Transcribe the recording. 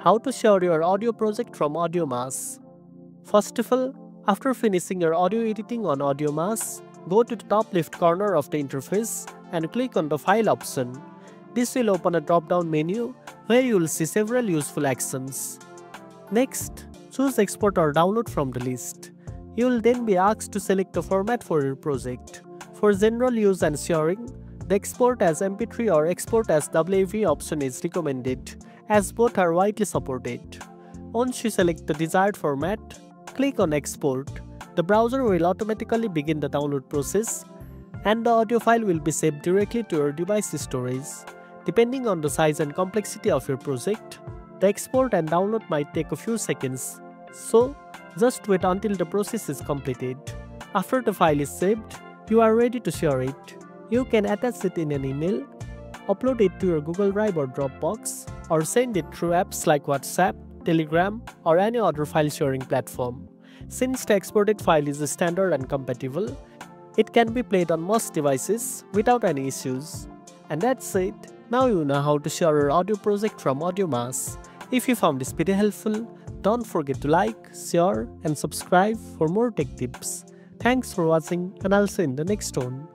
How to share your audio project from AudioMass. First of all, after finishing your audio editing on AudioMass, go to the top left corner of the interface and click on the File option. This will open a drop-down menu where you will see several useful actions. Next, choose Export or Download from the list. You will then be asked to select a format for your project. For general use and sharing, the Export as MP3 or Export as WAV option is recommended, as both are widely supported. Once you select the desired format, click on Export. The browser will automatically begin the download process, and the audio file will be saved directly to your device storage. Depending on the size and complexity of your project, the export and download might take a few seconds, so just wait until the process is completed. After the file is saved, you are ready to share it. You can attach it in an email, upload it to your Google Drive or Dropbox, or send it through apps like WhatsApp, Telegram, or any other file sharing platform. Since the exported file is standard and compatible, it can be played on most devices without any issues. And that's it. Now you know how to share your audio project from AudioMass. If you found this video helpful, don't forget to like, share, and subscribe for more tech tips. Thanks for watching, and I'll see you in the next one.